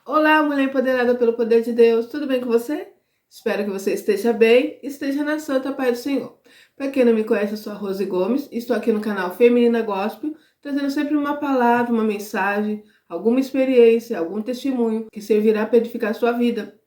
Olá, mulher empoderada pelo poder de Deus, tudo bem com você? Espero que você esteja bem, esteja na santa paz do Senhor. Para quem não me conhece, eu sou a Rose Gomes, estou aqui no canal Feminina Gospel, trazendo sempre uma palavra, uma mensagem, alguma experiência, algum testemunho que servirá para edificar a sua vida,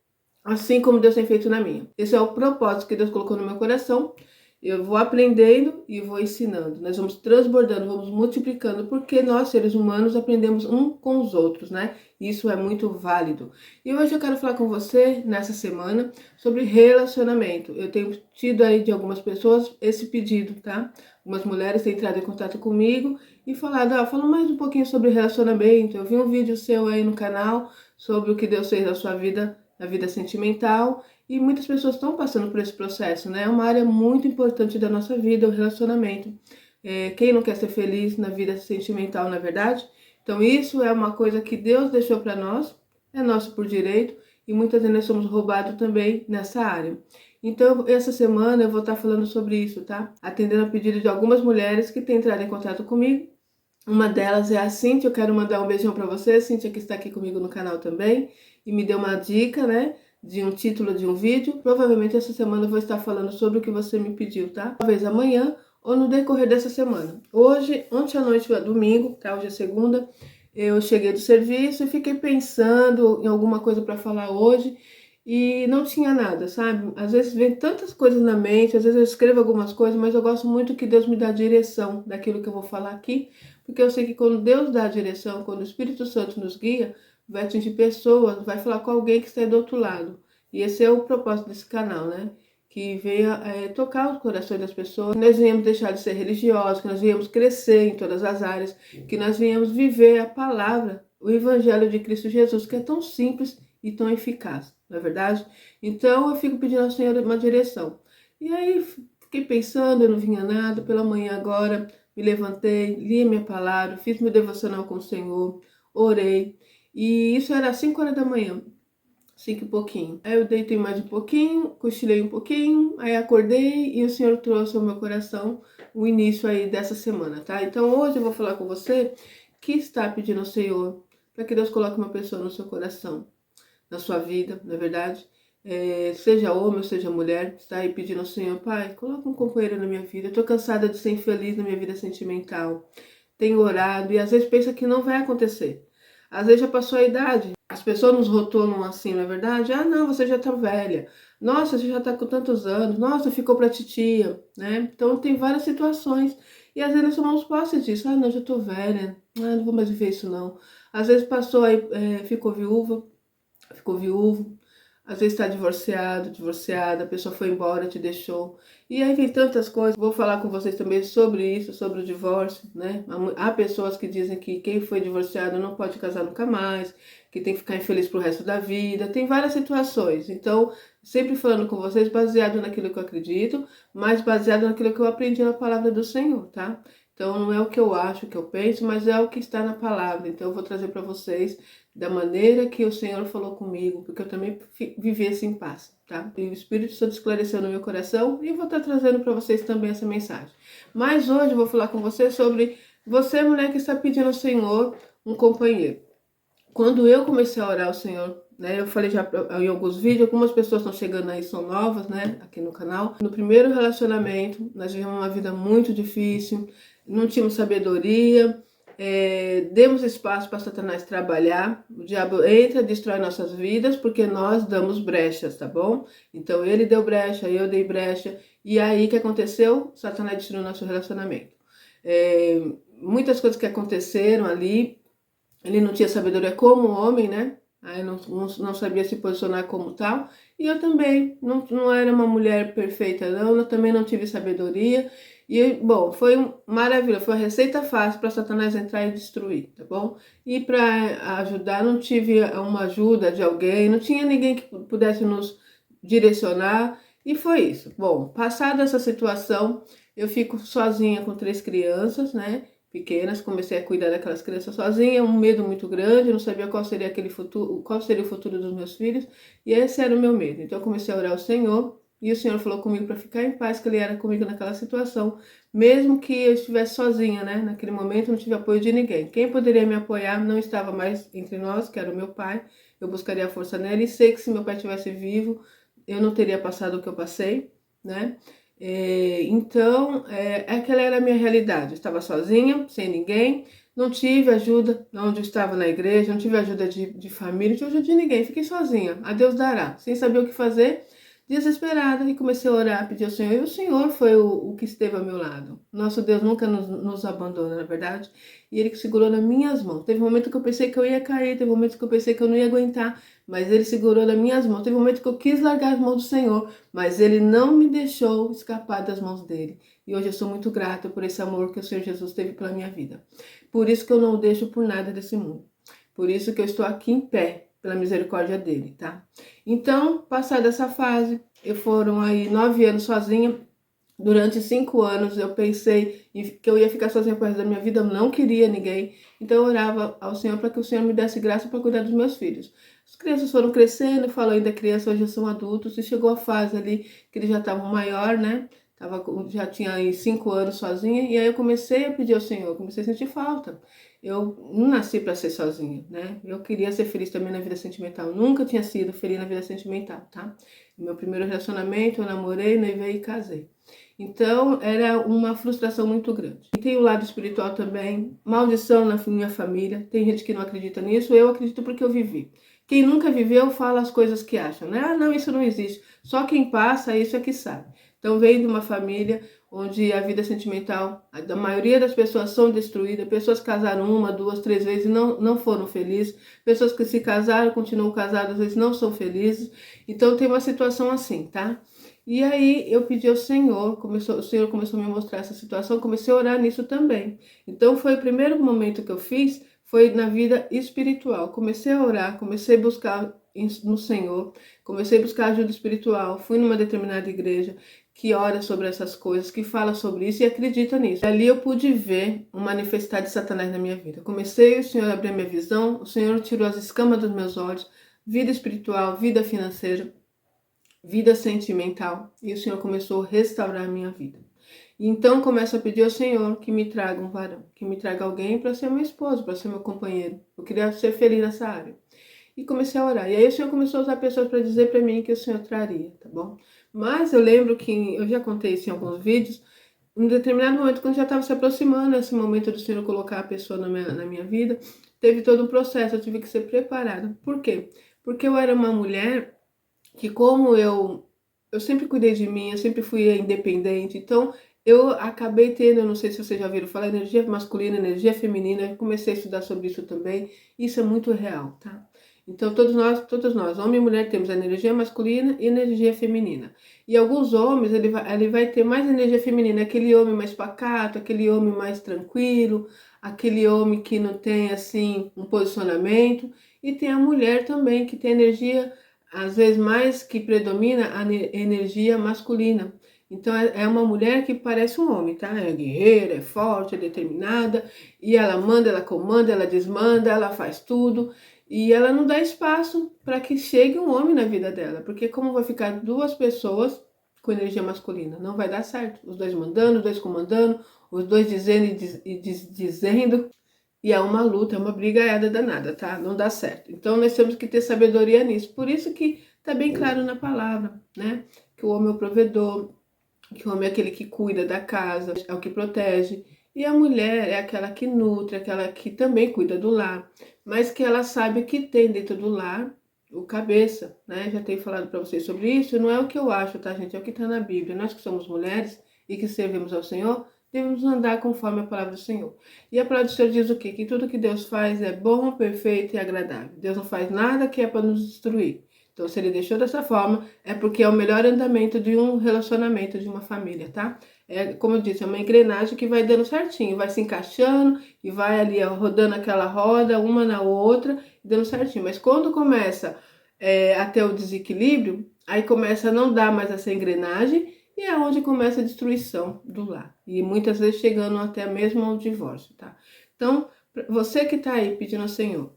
assim como Deus tem feito na minha. Esse é o propósito que Deus colocou no meu coração. Eu vou aprendendo e vou ensinando. Nós vamos transbordando, vamos multiplicando, porque nós, seres humanos, aprendemos um com os outros, né? Isso é muito válido. E hoje eu quero falar com você, nessa semana, sobre relacionamento. Eu tenho tido aí de algumas pessoas esse pedido, tá? Algumas mulheres têm entrado em contato comigo e falado, fala mais um pouquinho sobre relacionamento. Eu vi um vídeo seu aí no canal sobre o que Deus fez na sua vida, na vida sentimental. E muitas pessoas estão passando por esse processo, né? É uma área muito importante da nossa vida, o relacionamento. Quem não quer ser feliz na vida sentimental, na é verdade? Então isso é uma coisa que Deus deixou para nós, é nosso por direito, e muitas vezes nós somos roubados também nessa área. Então, essa semana eu vou estar falando sobre isso, tá? Atendendo a pedido de algumas mulheres que têm entrado em contato comigo. Uma delas é a Cíntia, eu quero mandar um beijão para você, Cíntia, que está aqui comigo no canal também, e me deu uma dica, né? De um título de um vídeo. Provavelmente essa semana eu vou estar falando sobre o que você me pediu, tá? Talvez amanhã ou no decorrer dessa semana. Ontem à noite, domingo, tá? Hoje é segunda, eu cheguei do serviço e fiquei pensando em alguma coisa para falar hoje e não tinha nada, sabe? Às vezes vem tantas coisas na mente, às vezes eu escrevo algumas coisas, mas eu gosto muito que Deus me dá a direção daquilo que eu vou falar aqui, porque eu sei que quando Deus dá a direção, quando o Espírito Santo nos guia, vai atingir pessoas, vai falar com alguém que está do outro lado. E esse é o propósito desse canal, né? Que venha tocar os corações das pessoas, que nós venhamos deixar de ser religiosos, que nós venhamos crescer em todas as áreas, que nós venhamos viver a palavra, o Evangelho de Cristo Jesus, que é tão simples e tão eficaz, não é verdade? Então eu fico pedindo ao Senhor uma direção. E aí fiquei pensando, eu não vinha nada, pela manhã agora me levantei, li minha palavra, fiz meu devocional com o Senhor, orei. E isso era 5 horas da manhã, 5 e pouquinho. Aí eu deitei mais um pouquinho, cochilei um pouquinho, aí acordei e o Senhor trouxe ao meu coração o início aí dessa semana, tá? Então hoje eu vou falar com você que está pedindo ao Senhor para que Deus coloque uma pessoa no seu coração, na sua vida, na verdade. Seja homem ou seja mulher, está aí pedindo ao Senhor, Pai, coloca um companheiro na minha vida. Eu tô cansada de ser infeliz na minha vida sentimental. Tenho orado e às vezes pensa que não vai acontecer. Às vezes já passou a idade. As pessoas nos rotulam assim, não é verdade? Ah, não, você já tá velha. Nossa, você já tá com tantos anos. Nossa, ficou pra titia, né? Então tem várias situações. E às vezes nós tomamos posse disso. Ah, não, já tô velha. Ah, não vou mais viver isso não. Às vezes passou aí, ficou viúvo. Às vezes está divorciado, divorciada, a pessoa foi embora, te deixou. E aí vem tantas coisas. Vou falar com vocês também sobre isso, sobre o divórcio, né? Há pessoas que dizem que quem foi divorciado não pode casar nunca mais, que tem que ficar infeliz pro resto da vida. Tem várias situações. Então, sempre falando com vocês baseado naquilo que eu acredito, mas baseado naquilo que eu aprendi na palavra do Senhor, tá? Então, não é o que eu acho, o que eu penso, mas é o que está na palavra. Então, eu vou trazer para vocês da maneira que o Senhor falou comigo, porque eu também vivi assim em paz, tá? E o Espírito Santo esclareceu no meu coração e eu vou estar trazendo para vocês também essa mensagem. Mas hoje eu vou falar com você sobre você, mulher que está pedindo ao Senhor um companheiro. Quando eu comecei a orar ao Senhor, né, eu falei já em alguns vídeos, algumas pessoas estão chegando aí, são novas, né, aqui no canal. No primeiro relacionamento, nós vivemos uma vida muito difícil, não tínhamos sabedoria, demos espaço para Satanás trabalhar, o diabo entra, destrói nossas vidas, porque nós damos brechas, tá bom? Então ele deu brecha, eu dei brecha, e aí o que aconteceu? Satanás destruiu nosso relacionamento. Muitas coisas que aconteceram ali, ele não tinha sabedoria como homem, né? Aí não sabia se posicionar como tal. E eu também não era uma mulher perfeita, não. Eu também não tive sabedoria. E, bom, foi maravilha. Foi uma receita fácil para Satanás entrar e destruir, tá bom? E para ajudar, não tive uma ajuda de alguém. Não tinha ninguém que pudesse nos direcionar. E foi isso. Bom, passada essa situação, eu fico sozinha com 3 crianças, né? Pequenas, comecei a cuidar daquelas crianças sozinha, um medo muito grande, não sabia qual seria aquele futuro, qual seria o futuro dos meus filhos, e esse era o meu medo. Então eu comecei a orar ao Senhor, E o Senhor falou comigo para ficar em paz, que Ele era comigo naquela situação, mesmo que eu estivesse sozinha, né? Naquele momento não tive apoio de ninguém. Quem poderia me apoiar não estava mais entre nós, que era o meu pai. Eu buscaria a força nele e sei que se meu pai estivesse vivo, eu não teria passado o que eu passei, né? Então, aquela era a minha realidade. Eu estava sozinha, sem ninguém, não tive ajuda onde eu estava na igreja, não tive ajuda de família, não tive ajuda de ninguém, fiquei sozinha. A Deus dará, sem saber o que fazer, desesperada, e comecei a orar, pedir ao Senhor, e o Senhor foi o que esteve ao meu lado. Nosso Deus nunca nos abandona, na verdade, e Ele que segurou nas minhas mãos. Teve um momento que eu pensei que eu ia cair, teve um momento que eu pensei que eu não ia aguentar, mas Ele segurou nas minhas mãos. Teve um momento que eu quis largar as mãos do Senhor, mas Ele não me deixou escapar das mãos dEle. E hoje eu sou muito grata por esse amor que o Senhor Jesus teve pela minha vida. Por isso que eu não o deixo por nada desse mundo. Por isso que eu estou aqui em pé, pela misericórdia dele, tá? Então, passada essa fase, foram aí 9 anos sozinha. Durante 5 anos eu pensei que eu ia ficar sozinha por resto da minha vida, eu não queria ninguém. Então eu orava ao Senhor para que o Senhor me desse graça para cuidar dos meus filhos. As crianças foram crescendo, eu falo ainda criança, hoje são adultos, e chegou a fase ali que eles já estavam maior, né? Já tinha aí 5 anos sozinha, e aí eu comecei a pedir ao Senhor, comecei a sentir falta. Eu não nasci para ser sozinha, né? Eu queria ser feliz também na vida sentimental. Nunca tinha sido feliz na vida sentimental, tá? Meu primeiro relacionamento, eu namorei, noivei e casei. Então, era uma frustração muito grande. E tem o lado espiritual também, maldição na minha família. Tem gente que não acredita nisso, eu acredito porque eu vivi. Quem nunca viveu fala as coisas que acham, né? Ah, não, isso não existe. Só quem passa, isso é que sabe. Então, veio de uma família onde a vida sentimental, a maioria das pessoas são destruídas, pessoas que casaram 1, 2, 3 vezes e não foram felizes, pessoas que se casaram, continuam casadas, às vezes não são felizes. Então, tem uma situação assim, tá? E aí eu pedi ao Senhor, o Senhor começou a me mostrar essa situação, comecei a orar nisso também. Então foi o primeiro momento que eu fiz, foi na vida espiritual. Comecei a orar, comecei a buscar no Senhor, comecei a buscar ajuda espiritual. Fui numa determinada igreja que ora sobre essas coisas, que fala sobre isso e acredita nisso. Ali eu pude ver um manifestar de Satanás na minha vida. Comecei, o Senhor abriu a minha visão, o Senhor tirou as escamas dos meus olhos, vida espiritual, vida financeira, vida sentimental, e o Senhor começou a restaurar a minha vida. Então começo a pedir ao Senhor que me traga um varão, que me traga alguém para ser meu esposo, para ser meu companheiro. Eu queria ser feliz nessa área. E comecei a orar. E aí o Senhor começou a usar pessoas para dizer para mim que o Senhor traria, tá bom? Mas eu lembro que, eu já contei isso em alguns vídeos, em um determinado momento, quando já estava se aproximando esse momento do Senhor colocar a pessoa na minha vida, teve todo um processo, eu tive que ser preparada. Por quê? Porque eu era uma mulher que, como eu sempre cuidei de mim, eu sempre fui independente, então eu acabei tendo, eu não sei se vocês já ouviram falar, energia masculina, energia feminina, eu comecei a estudar sobre isso também, isso é muito real, tá? Então todos nós, homem e mulher, temos a energia masculina e energia feminina. E alguns homens, ele vai ter mais energia feminina, aquele homem mais pacato, aquele homem mais tranquilo, aquele homem que não tem, assim, um posicionamento, e tem a mulher também, que tem energia às vezes mais que predomina a energia masculina. Então é uma mulher que parece um homem, tá? É guerreira, é forte, é determinada, e ela manda, ela comanda, ela desmanda, ela faz tudo, e ela não dá espaço para que chegue um homem na vida dela, porque como vai ficar duas pessoas com energia masculina? Não vai dar certo. Os dois mandando, os dois comandando, os dois dizendo e dizendo. E é uma luta, é uma brigaiada danada, tá? Não dá certo. Então nós temos que ter sabedoria nisso. Por isso que tá bem claro na palavra, né? Que o homem é o provedor, que o homem é aquele que cuida da casa, é o que protege. E a mulher é aquela que nutre, aquela que também cuida do lar, mas que ela sabe que tem dentro do lar o cabeça, né? Já tenho falado para vocês sobre isso. Não é o que eu acho, tá, gente? É o que tá na Bíblia. Nós que somos mulheres e que servimos ao Senhor, devemos andar conforme a palavra do Senhor. E a palavra do Senhor diz o quê? Que tudo que Deus faz é bom, perfeito e agradável. Deus não faz nada que é para nos destruir. Então, se ele deixou dessa forma, é porque é o melhor andamento de um relacionamento, de uma família, tá? É, como eu disse, é uma engrenagem que vai dando certinho, vai se encaixando e vai ali rodando aquela roda, uma na outra, dando certinho. Mas quando começa a ter o desequilíbrio, aí começa a não dar mais essa engrenagem, e é onde começa a destruição do lar. E muitas vezes chegando até mesmo ao divórcio, tá? Então, você que tá aí pedindo ao Senhor,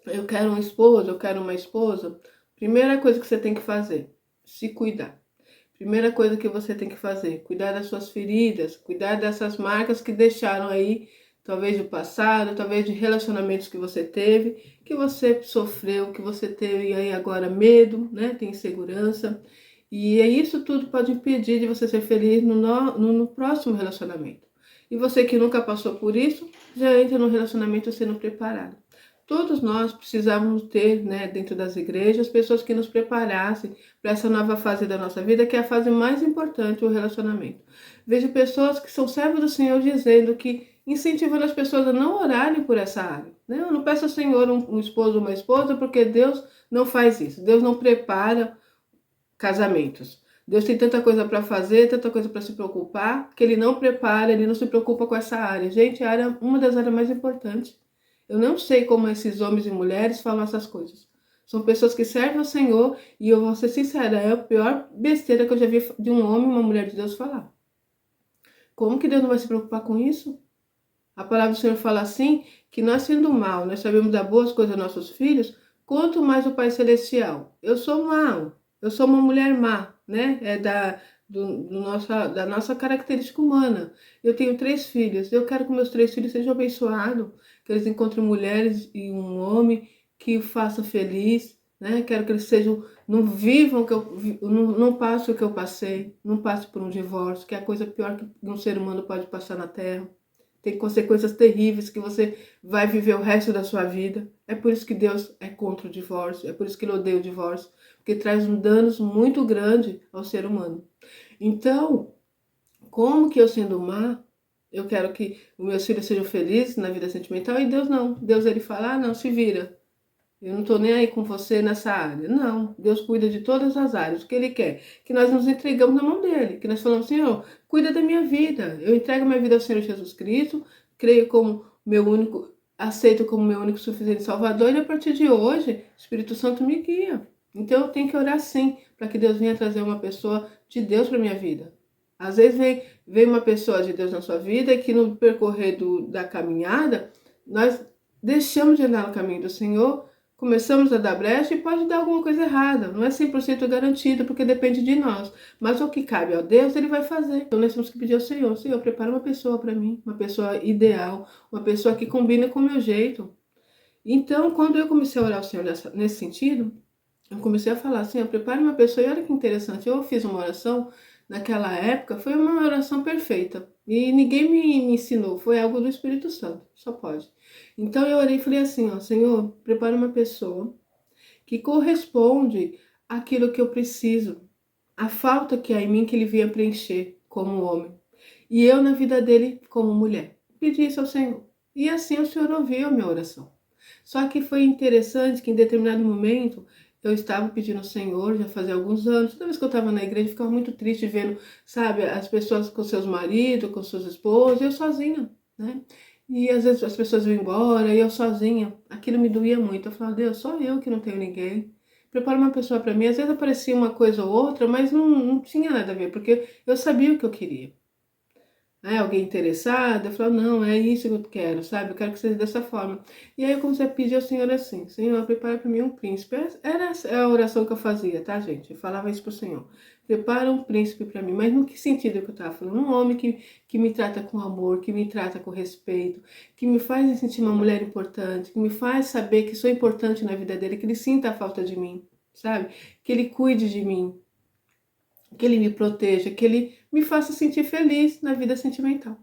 eu quero um esposo, eu quero uma esposa, primeira coisa que você tem que fazer, se cuidar. Primeira coisa que você tem que fazer, cuidar das suas feridas, cuidar dessas marcas que deixaram aí, talvez do passado, talvez de relacionamentos que você sofreu, que você teve aí agora medo, né? Tem insegurança. E é isso tudo pode impedir de você ser feliz no próximo relacionamento. E você que nunca passou por isso, já entra no relacionamento sendo preparado. Todos nós precisávamos ter, né, dentro das igrejas, pessoas que nos preparassem para essa nova fase da nossa vida, que é a fase mais importante, o relacionamento. Vejo pessoas que são servos do Senhor dizendo que, incentivando as pessoas a não orarem por essa área. Né? Eu não peço ao Senhor um esposo ou uma esposa, porque Deus não faz isso. Deus não prepara casamentos. Deus tem tanta coisa para fazer, tanta coisa para se preocupar, que Ele não prepara, Ele não se preocupa com essa área. Gente, a área, uma das áreas mais importantes. Eu não sei como esses homens e mulheres falam essas coisas. São pessoas que servem ao Senhor e eu vou ser sincera, é a pior besteira que eu já vi de um homem e uma mulher de Deus falar. Como que Deus não vai se preocupar com isso? A palavra do Senhor fala assim, que nós sendo mal, nós sabemos dar boas coisas aos nossos filhos, quanto mais o Pai Celestial. Eu sou mal, eu sou uma mulher má, né? É da nossa característica humana. Eu tenho 3 filhos, eu quero que meus 3 filhos sejam abençoados, que eles encontrem mulheres e um homem que o faça feliz, né? Quero que eles sejam, não vivam o que não passem o que eu passei, não passe por um divórcio, que é a coisa pior que um ser humano pode passar na Terra. Tem consequências terríveis que você vai viver o resto da sua vida. É por isso que Deus é contra o divórcio, é por isso que Ele odeia o divórcio, porque traz um danos muito grande ao ser humano. Então, como que eu sendo má, eu quero que os meus filhos sejam felizes na vida sentimental e Deus não. Deus ele fala, não, se vira. Eu não estou nem aí com você nessa área. Não, Deus cuida de todas as áreas. O que Ele quer? Que nós nos entregamos na mão dEle. Que nós falamos, Senhor, cuida da minha vida. Eu entrego minha vida ao Senhor Jesus Cristo. Creio como meu único, aceito como meu único suficiente Salvador. E a partir de hoje, o Espírito Santo me guia. Então eu tenho que orar sim, para que Deus venha trazer uma pessoa de Deus para minha vida. Às vezes vem uma pessoa de Deus na sua vida e que no percorrer da caminhada, nós deixamos de andar no caminho do Senhor, começamos a dar brecha e pode dar alguma coisa errada. Não é 100% garantido, porque depende de nós. Mas o que cabe a Deus, Ele vai fazer. Então nós temos que pedir ao Senhor, Senhor, prepara uma pessoa para mim, uma pessoa ideal, uma pessoa que combine com o meu jeito. Então, quando eu comecei a orar ao Senhor nesse sentido, eu comecei a falar, Senhor, prepare uma pessoa. E olha que interessante, eu fiz uma oração naquela época, foi uma oração perfeita. E ninguém me ensinou, foi algo do Espírito Santo, só pode. Então eu orei e falei assim, ó, Senhor, prepara uma pessoa que corresponde àquilo que eu preciso, a falta que há em mim que Ele venha preencher como homem. E eu na vida dele como mulher. Pedi isso ao Senhor. E assim o Senhor ouviu a minha oração. Só que foi interessante que em determinado momento eu estava pedindo ao Senhor, já fazia alguns anos, toda vez que eu estava na igreja, eu ficava muito triste vendo, sabe, as pessoas com seus maridos, com suas esposas, eu sozinha, né? E às vezes as pessoas iam embora e eu sozinha. Aquilo me doía muito. Eu falava, Deus, só eu que não tenho ninguém. Prepara uma pessoa para mim. Às vezes aparecia uma coisa ou outra, mas não tinha nada a ver, porque eu sabia o que eu queria. Alguém interessado, eu falo, não, é isso que eu quero, sabe? Eu quero que seja dessa forma. E aí eu comecei a pedir ao Senhor assim, Senhor, prepara para mim um príncipe. Era a oração que eu fazia, tá, gente? Eu falava isso pro Senhor. Prepara um príncipe para mim. Mas no que sentido que eu tava falando? Um homem que me trata com amor, que me trata com respeito, que me faz me sentir uma mulher importante, que me faz saber que sou importante na vida dele, que ele sinta a falta de mim, sabe? Que ele cuide de mim, que Ele me proteja, que Ele me faça sentir feliz na vida sentimental.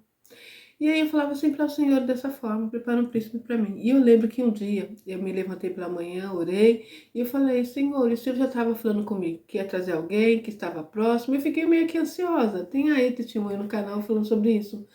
E aí eu falava sempre ao Senhor dessa forma, prepara um príncipe para mim. E eu lembro que um dia eu me levantei pela manhã, orei, e eu falei, Senhor, o Senhor já estava falando comigo que ia trazer alguém, que estava próximo, e eu fiquei meio que ansiosa. Tem aí testemunho no canal falando sobre isso.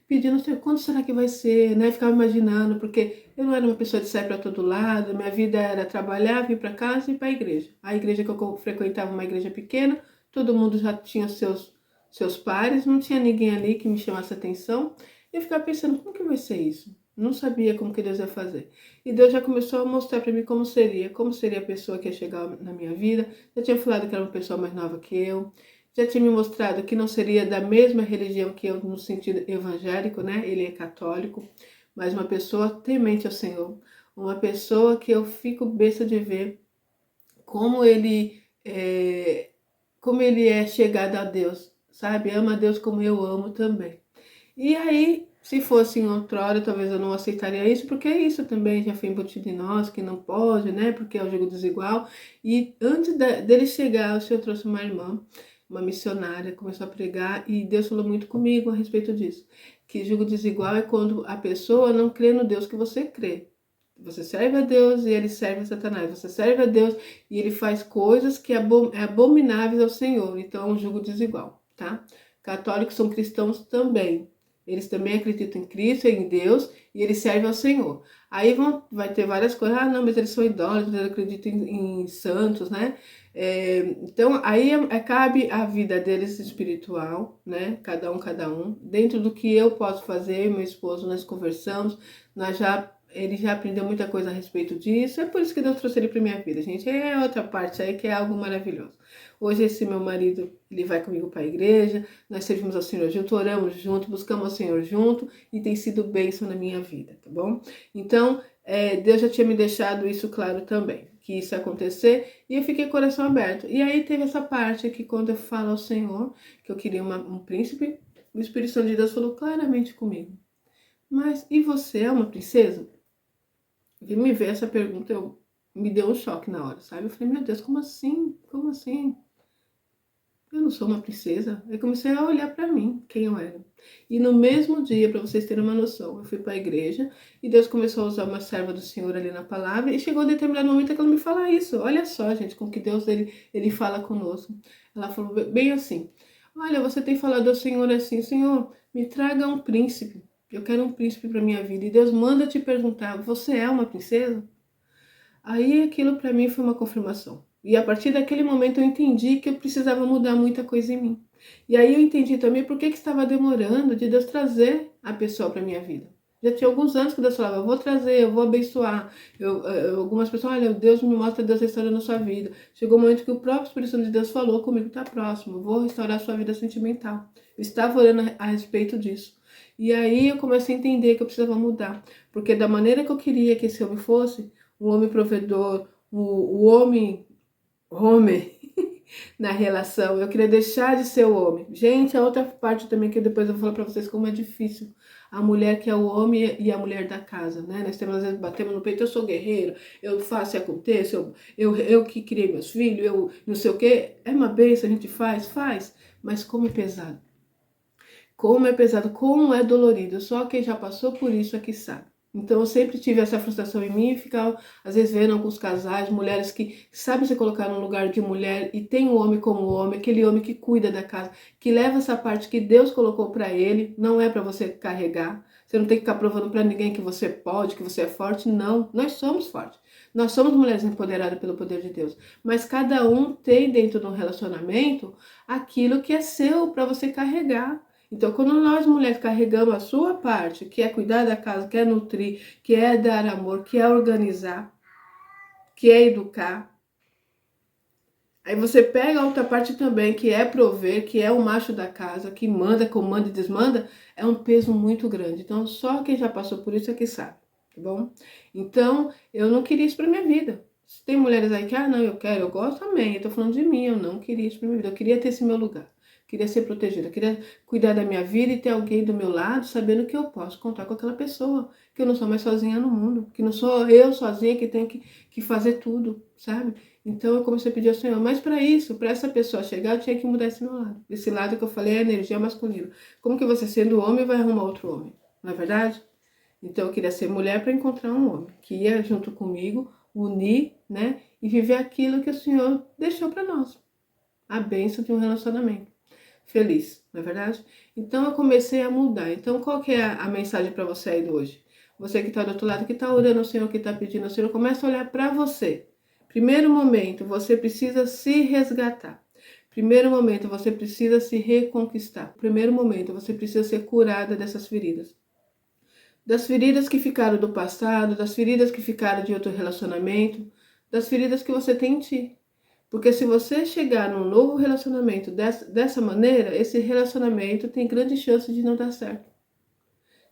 Pedindo, Senhor, quando será que vai ser, né? Ficava imaginando, porque eu não era uma pessoa de sair para todo lado, minha vida era trabalhar, vir para casa e para a igreja. A igreja que eu frequentava, uma igreja pequena, todo mundo já tinha seus pares, não tinha ninguém ali que me chamasse atenção. E eu ficava pensando, como que vai ser isso? Não sabia como que Deus ia fazer. E Deus já começou a mostrar para mim como seria a pessoa que ia chegar na minha vida. Já tinha falado que era uma pessoa mais nova que eu. Já tinha me mostrado que não seria da mesma religião que eu, no sentido evangélico, né? Ele é católico, mas uma pessoa temente ao Senhor. Uma pessoa que eu fico besta de ver como ele como ele é chegado a Deus, sabe? Ama a Deus como eu amo também. E aí, se fosse em outrora, talvez eu não aceitaria isso, porque é isso também já foi embutido em nós, que não pode, né? Porque é o jogo desigual. E antes dele chegar, o Senhor trouxe uma irmã, uma missionária, começou a pregar, e Deus falou muito comigo a respeito disso. Que jogo desigual é quando a pessoa não crê no Deus que você crê. Você serve a Deus e ele serve a Satanás. Você serve a Deus e ele faz coisas que é abomináveis ao Senhor. Então é um jugo desigual, tá? Católicos são cristãos também. Eles também acreditam em Cristo, em Deus, e eles servem ao Senhor. Aí vai ter várias coisas. Ah, não, mas eles são idólatras, eles acreditam em santos, né? Então, aí cabe a vida deles espiritual, né? Cada um. Dentro do que eu posso fazer, eu e meu esposo, nós conversamos, ele já aprendeu muita coisa a respeito disso. É por isso que Deus trouxe ele para minha vida, gente. É outra parte aí que é algo maravilhoso. Hoje esse meu marido, ele vai comigo para a igreja, nós servimos ao Senhor junto, oramos junto, buscamos ao Senhor junto e tem sido bênção na minha vida, tá bom? Então, Deus já tinha me deixado isso claro também, que isso ia acontecer, e eu fiquei com o coração aberto. E aí teve essa parte que quando eu falo ao Senhor que eu queria um príncipe, o Espírito Santo de Deus falou claramente comigo. Mas e você é uma princesa? E me ver essa pergunta, me deu um choque na hora, sabe? Eu falei, meu Deus, como assim? Como assim? Eu não sou uma princesa. Aí comecei a olhar para mim, quem eu era. E no mesmo dia, para vocês terem uma noção, eu fui para a igreja e Deus começou a usar uma serva do Senhor ali na palavra e chegou um determinado momento que ela me fala isso. Olha só, gente, com que Deus ele fala conosco. Ela falou bem assim: olha, você tem falado ao Senhor assim, Senhor, me traga um príncipe. Eu quero um príncipe para minha vida. E Deus manda te perguntar: você é uma princesa? Aí aquilo para mim foi uma confirmação. E a partir daquele momento eu entendi que eu precisava mudar muita coisa em mim. E aí eu entendi também por que estava demorando de Deus trazer a pessoa para minha vida. Já tinha alguns anos que Deus falava, eu vou trazer, eu vou abençoar. Algumas pessoas, olha, Deus me mostra Deus restaurando a sua vida. Chegou um momento que o próprio Espírito Santo de Deus falou comigo, tá próximo, eu vou restaurar a sua vida sentimental. Eu estava orando a respeito disso. E aí eu comecei a entender que eu precisava mudar. Porque da maneira que eu queria que esse homem fosse, o homem provedor, o homem na relação. Eu queria deixar de ser o homem. Gente, a outra parte também que depois eu vou falar para vocês como é difícil. A mulher que é o homem e a mulher da casa, né? Nós temos, às vezes, batemos no peito, eu sou guerreiro, eu faço e aconteço, eu que criei meus filhos, eu não sei o quê. É uma bênção, a gente faz, mas como é pesado. Como é pesado, como é dolorido. Só quem já passou por isso é que sabe. Então eu sempre tive essa frustração em mim e ficava, às vezes, vendo alguns casais, mulheres que sabem se colocar no lugar de mulher e tem o homem como homem, aquele homem que cuida da casa, que leva essa parte que Deus colocou para ele, não é para você carregar. Você não tem que ficar provando para ninguém que você pode, que você é forte. Não, nós somos fortes. Nós somos mulheres empoderadas pelo poder de Deus. Mas cada um tem dentro de um relacionamento aquilo que é seu para você carregar. Então, quando nós mulheres carregamos a sua parte, que é cuidar da casa, que é nutrir, que é dar amor, que é organizar, que é educar, aí você pega a outra parte também, que é prover, que é o macho da casa, que manda, comanda e desmanda, é um peso muito grande. Então, só quem já passou por isso é que sabe, tá bom? Então, eu não queria isso pra minha vida. Se tem mulheres aí que, não, eu quero, eu gosto, amém. Eu tô falando de mim, eu não queria isso pra minha vida. Eu queria ter esse meu lugar. Queria ser protegida, queria cuidar da minha vida e ter alguém do meu lado, sabendo que eu posso contar com aquela pessoa, que eu não sou mais sozinha no mundo, que não sou eu sozinha que tenho que fazer tudo, sabe? Então eu comecei a pedir ao Senhor, mas para isso, para essa pessoa chegar, eu tinha que mudar esse meu lado. Esse lado que eu falei é a energia masculina. Como que você, sendo homem, vai arrumar outro homem? Não é verdade? Então eu queria ser mulher para encontrar um homem, que ia junto comigo, unir, né? E viver aquilo que o Senhor deixou para nós. A bênção de um relacionamento feliz, não é verdade? Então eu comecei a mudar. Então qual que é a mensagem para você aí de hoje? Você que está do outro lado, que está orando ao Senhor, que está pedindo ao Senhor, começa a olhar para você. Primeiro momento, você precisa se resgatar. Primeiro momento, você precisa se reconquistar. Primeiro momento, você precisa ser curada dessas feridas. Das feridas que ficaram do passado, das feridas que ficaram de outro relacionamento, das feridas que você tem em ti. Porque se você chegar num novo relacionamento dessa maneira, esse relacionamento tem grande chance de não dar certo.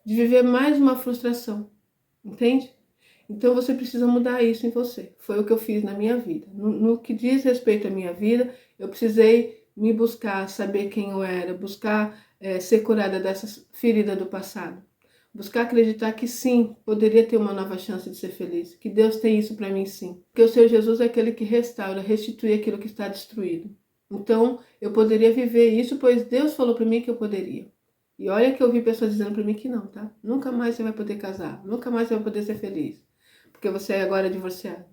De viver mais uma frustração. Entende? Então você precisa mudar isso em você. Foi o que eu fiz na minha vida. No que diz respeito à minha vida, eu precisei me buscar, saber quem eu era, buscar ser curada dessas feridas do passado. Buscar acreditar que sim, poderia ter uma nova chance de ser feliz. Que Deus tem isso para mim sim. Que o Senhor Jesus é aquele que restaura, restitui aquilo que está destruído. Então, eu poderia viver isso, pois Deus falou para mim que eu poderia. E olha que eu vi pessoas dizendo para mim que não, tá? Nunca mais você vai poder casar, nunca mais você vai poder ser feliz, porque você é agora divorciado.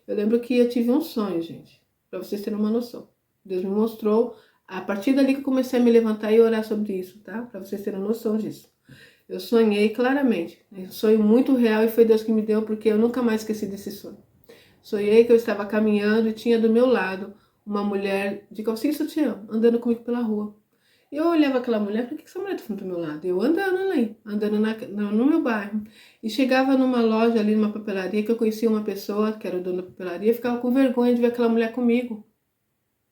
Eu lembro que eu tive um sonho, gente, para vocês terem uma noção. Deus me mostrou, a partir dali que eu comecei a me levantar e orar sobre isso, tá? Para vocês terem noção disso. Eu sonhei claramente, um sonho muito real e foi Deus que me deu, porque eu nunca mais esqueci desse sonho. Sonhei que eu estava caminhando e tinha do meu lado uma mulher de calcinha e sutiã, andando comigo pela rua. E eu olhava aquela mulher, por que essa mulher está do meu lado? Eu andando ali, andando no meu bairro. E chegava numa loja ali, numa papelaria, que eu conhecia uma pessoa, que era o dono da papelaria, e ficava com vergonha de ver aquela mulher comigo,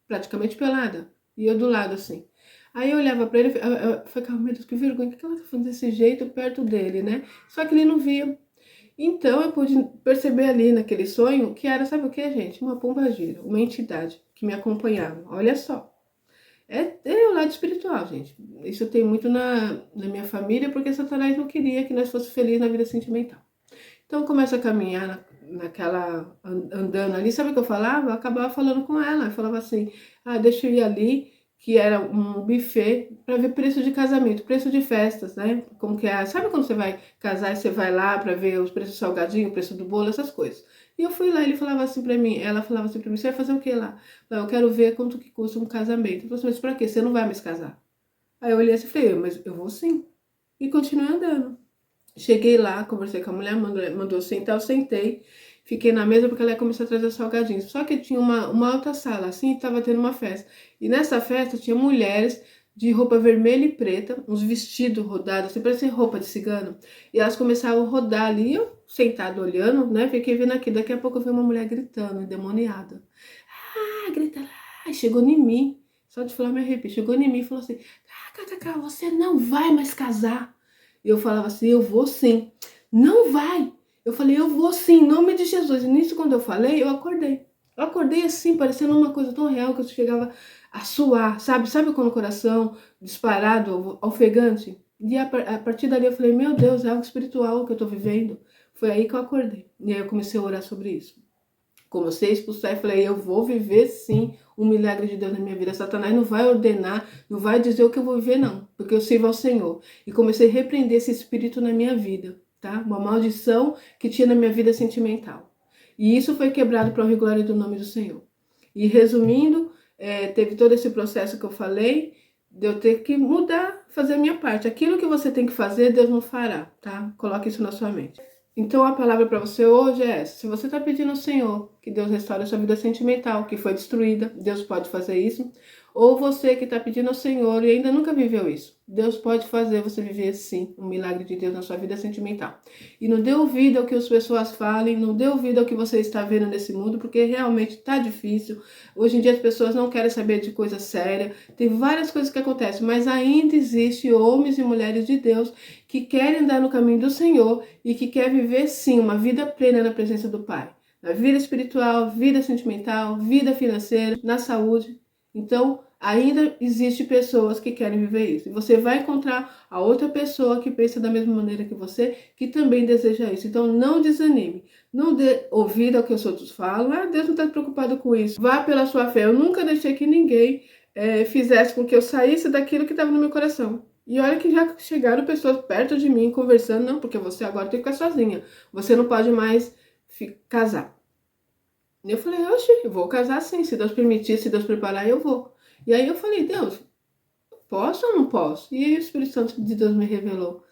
praticamente pelada. E eu do lado, assim. Aí eu olhava pra ele e ficava, meu Deus, que vergonha, por que ela tá fazendo desse jeito perto dele, né? Só que ele não via. Então eu pude perceber ali naquele sonho que era, sabe o que, gente? Uma pombagira, uma entidade que me acompanhava. Olha só. É o lado espiritual, gente. Isso tem muito na minha família, porque Satanás não queria que nós fossemos felizes na vida sentimental. Então eu começo a caminhar andando ali, sabe o que eu falava? Eu acabava falando com ela, eu falava assim, deixa eu ir ali, que era um buffet, para ver preço de casamento, preço de festas, né? Como que é? Sabe quando você vai casar e você vai lá para ver os preços salgadinhos, o preço do bolo, essas coisas. E eu fui lá, ele falava assim para mim, ela falava assim para mim, você vai fazer o que lá? Eu quero ver quanto que custa um casamento. Eu falei assim, mas pra quê? Você não vai mais casar? Aí eu olhei assim e falei, mas eu vou sim. E continuei andando. Cheguei lá, conversei com a mulher, mandou sentar, eu sentei, fiquei na mesa porque ela ia começar a trazer salgadinhos. Só que tinha uma alta sala, assim, e tava tendo uma festa. E nessa festa tinha mulheres de roupa vermelha e preta, uns vestidos rodados, assim, parecia roupa de cigano. E elas começavam a rodar ali, eu sentado olhando, né, fiquei vendo aqui. Daqui a pouco eu vi uma mulher gritando, endemoniada. Grita lá, chegou em mim, só de falar me arrepio, chegou em mim e falou assim, Cacá, você não vai mais casar. Eu falava assim, eu vou sim. Não vai. Eu falei, eu vou sim, em nome de Jesus. E nisso, quando eu falei, eu acordei. Eu acordei assim, parecendo uma coisa tão real que eu chegava a suar, sabe? Sabe quando o coração disparado, ofegante? E a partir dali eu falei, meu Deus, é algo espiritual que eu tô vivendo. Foi aí que eu acordei. E aí eu comecei a orar sobre isso. Comecei a expulsar e falei, eu vou viver sim um milagre de Deus na minha vida. Satanás não vai ordenar, não vai dizer o que eu vou viver não, porque eu sirvo ao Senhor. E comecei a repreender esse espírito na minha vida, tá? Uma maldição que tinha na minha vida sentimental. E isso foi quebrado para a glória do nome do Senhor. E resumindo, teve todo esse processo que eu falei, de eu ter que mudar, fazer a minha parte. Aquilo que você tem que fazer, Deus não fará, tá? Coloque isso na sua mente. Então a palavra para você hoje é essa. Se você está pedindo ao Senhor que Deus restaure a sua vida sentimental, que foi destruída, Deus pode fazer isso. Ou você que está pedindo ao Senhor e ainda nunca viveu isso, Deus pode fazer você viver sim um milagre de Deus na sua vida sentimental. E não dê ouvido ao que as pessoas falem, não dê ouvido ao que você está vendo nesse mundo, porque realmente está difícil. Hoje em dia as pessoas não querem saber de coisa séria, tem várias coisas que acontecem, mas ainda existe homens e mulheres de Deus que querem andar no caminho do Senhor e que querem viver sim uma vida plena na presença do Pai. Na vida espiritual, vida sentimental, vida financeira, na saúde. Então, ainda existe pessoas que querem viver isso. E você vai encontrar a outra pessoa que pensa da mesma maneira que você, que também deseja isso. Então, não desanime. Não dê ouvido ao que os outros falam. Deus não está preocupado com isso. Vá pela sua fé. Eu nunca deixei que ninguém fizesse com que eu saísse daquilo que estava no meu coração. E olha que já chegaram pessoas perto de mim conversando. Não, porque você agora tem que ficar sozinha. Você não pode mais casar. E eu falei, oxe, eu vou casar sim, se Deus permitir, se Deus preparar, eu vou. E aí eu falei, Deus, posso ou não posso? E aí o Espírito Santo de Deus me revelou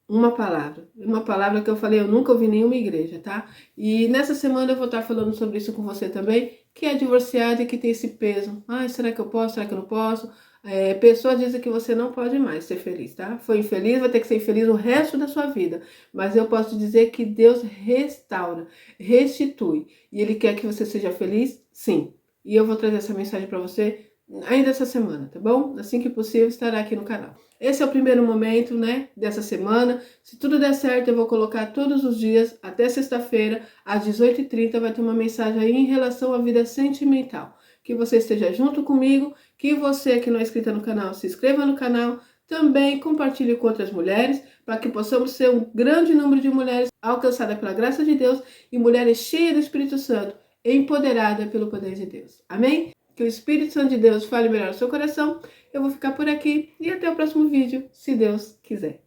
uma palavra que eu falei, eu nunca ouvi em nenhuma igreja, tá? E nessa semana eu vou estar falando sobre isso com você também, que é divorciada e que tem esse peso. Será que eu posso? Será que eu não posso? Pessoas dizem que você não pode mais ser feliz, tá? Foi infeliz, vai ter que ser infeliz o resto da sua vida. Mas eu posso dizer que Deus restaura, restitui. E Ele quer que você seja feliz, sim. E eu vou trazer essa mensagem para você ainda essa semana, tá bom? Assim que possível, estará aqui no canal. Esse é o primeiro momento, né, dessa semana. Se tudo der certo, eu vou colocar todos os dias, até sexta-feira, às 18h30, vai ter uma mensagem aí em relação à vida sentimental, que você esteja junto comigo, que você que não é inscrita no canal, se inscreva no canal, também compartilhe com outras mulheres, para que possamos ser um grande número de mulheres alcançadas pela graça de Deus e mulheres cheias do Espírito Santo, empoderadas pelo poder de Deus. Amém? Que o Espírito Santo de Deus fale melhor no seu coração. Eu vou ficar por aqui e até o próximo vídeo, se Deus quiser.